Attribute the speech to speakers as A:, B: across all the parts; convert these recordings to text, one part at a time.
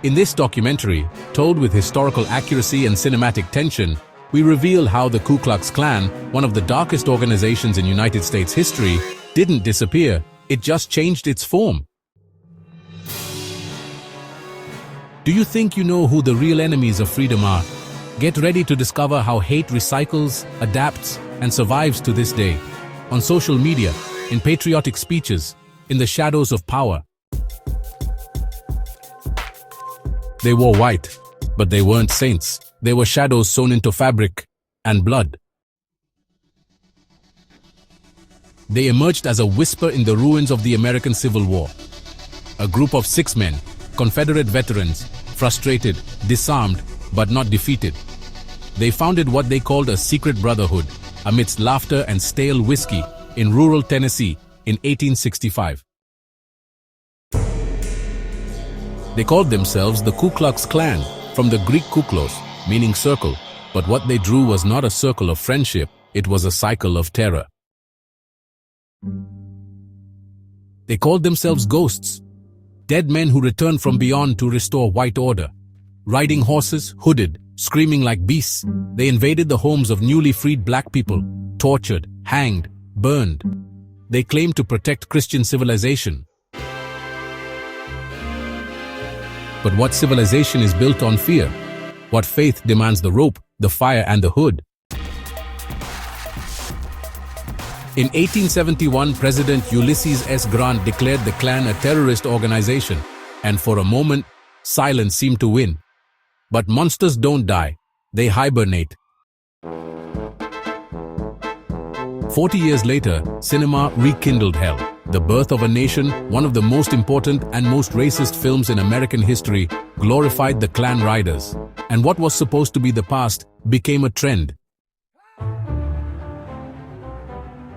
A: In this documentary, told with historical accuracy and cinematic tension, we reveal how the Ku Klux Klan, one of the darkest organizations in United States history, didn't disappear, it just changed its form. Do you think you know who the real enemies of freedom are? Get ready to discover how hate recycles, adapts, and survives to this day. On social media, in patriotic speeches, in the shadows of power. They wore white, but they weren't saints. They were shadows sewn into fabric and blood. They emerged as a whisper in the ruins of the American Civil War. A group of 6 men, Confederate veterans, frustrated, disarmed, but not defeated. They founded what they called a secret brotherhood, amidst laughter and stale whiskey, in rural Tennessee in 1865. They called themselves the Ku Klux Klan, from the Greek kuklos, meaning circle, but what they drew was not a circle of friendship, it was a cycle of terror. They called themselves ghosts, dead men who returned from beyond to restore white order. Riding horses, hooded, screaming like beasts, they invaded the homes of newly freed black people, tortured, hanged, burned. They claimed to protect Christian civilization. But what civilization is built on fear? What faith demands the rope, the fire, and the hood? In 1871, President Ulysses S. Grant declared the Klan a terrorist organization, and for a moment, silence seemed to win. But monsters don't die, they hibernate. 40 years later, cinema rekindled hell. The Birth of a Nation, one of the most important and most racist films in American history, glorified the Klan riders. And what was supposed to be the past became a trend.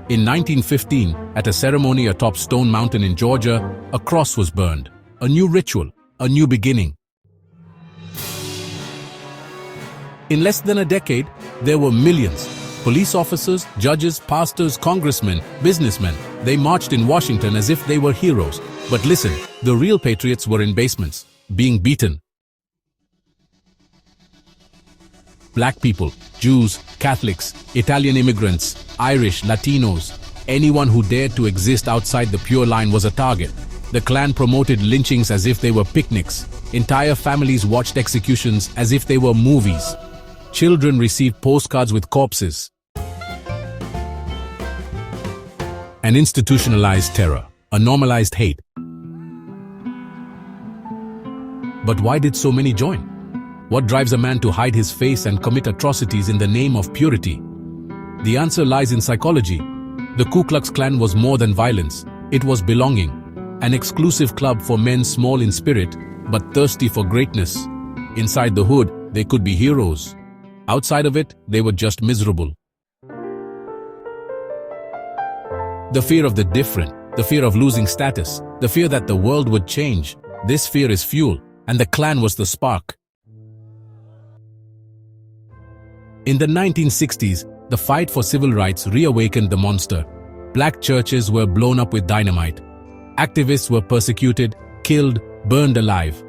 A: In 1915, at a ceremony atop Stone Mountain in Georgia, a cross was burned. A new ritual, a new beginning. In less than a decade, there were millions. Police officers, judges, pastors, congressmen, businessmen. They marched in Washington as if they were heroes. But listen, the real patriots were in basements, being beaten. Black people, Jews, Catholics, Italian immigrants, Irish, Latinos, anyone who dared to exist outside the pure line was a target. The Klan promoted lynchings as if they were picnics. Entire families watched executions as if they were movies. Children received postcards with corpses. An institutionalized terror, a normalized hate. But why did so many join? What drives a man to hide his face and commit atrocities in the name of purity? The answer lies in psychology. The Ku Klux Klan was more than violence. It was belonging. An exclusive club for men small in spirit, but thirsty for greatness. Inside the hood, they could be heroes. Outside of it, they were just miserable. The fear of the different, the fear of losing status, the fear that the world would change. This fear is fuel, and the Klan was the spark. In the 1960s, the fight for civil rights reawakened the monster. Black churches were blown up with dynamite. Activists were persecuted, killed, burned alive.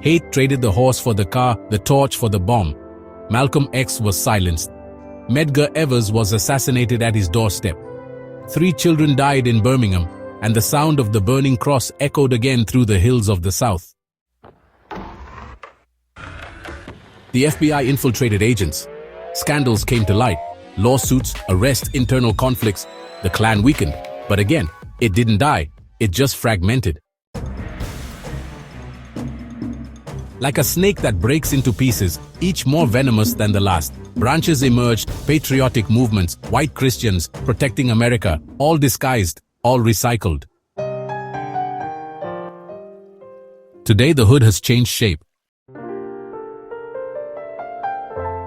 A: Hate traded the horse for the car, the torch for the bomb. Malcolm X was silenced. Medgar Evers was assassinated at his doorstep. 3 children died in Birmingham, and the sound of the burning cross echoed again through the hills of the South. The FBI infiltrated agents. Scandals came to light. Lawsuits, arrests, internal conflicts. The Klan weakened. But again, it didn't die. It just fragmented. Like a snake that breaks into pieces, each more venomous than the last. Branches emerged, patriotic movements, white Christians, protecting America, all disguised, all recycled. Today the hood has changed shape.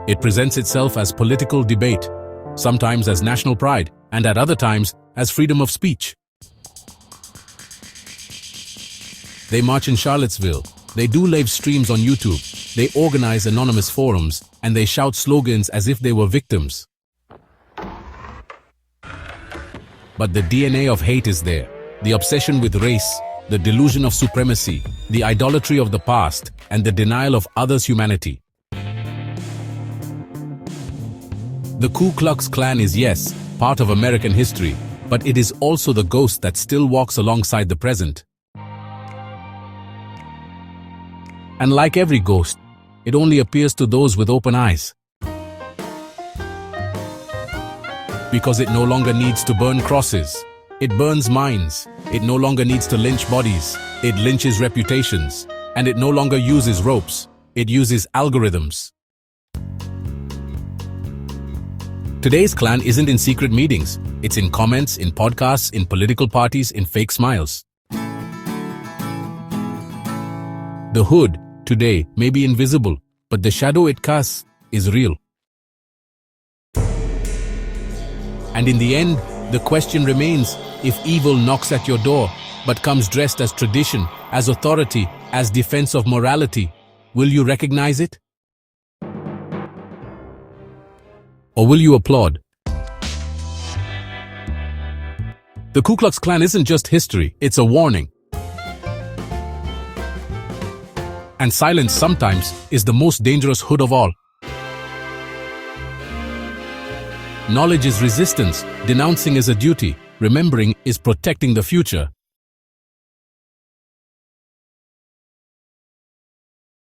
A: It presents itself as political debate, sometimes as national pride, and at other times as freedom of speech. They march in Charlottesville. They do live streams on YouTube. They organize anonymous forums, and they shout slogans as if they were victims. But the DNA of hate is there. The obsession with race, the delusion of supremacy, the idolatry of the past, and the denial of others' humanity. The Ku Klux Klan is, yes, part of American history, but it is also the ghost that still walks alongside the present. And like every ghost, it only appears to those with open eyes. Because it no longer needs to burn crosses. It burns minds. It no longer needs to lynch bodies. It lynches reputations. And it no longer uses ropes. It uses algorithms. Today's Klan isn't in secret meetings. It's in comments, in podcasts, in political parties, in fake smiles. The hood, today, may be invisible, but the shadow it casts is real. And in the end, the question remains, if evil knocks at your door, but comes dressed as tradition, as authority, as defense of morality, will you recognize it? Or will you applaud? The Ku Klux Klan isn't just history, it's a warning. And silence sometimes is the most dangerous hood of all. Knowledge is resistance, denouncing is a duty, remembering is protecting the future.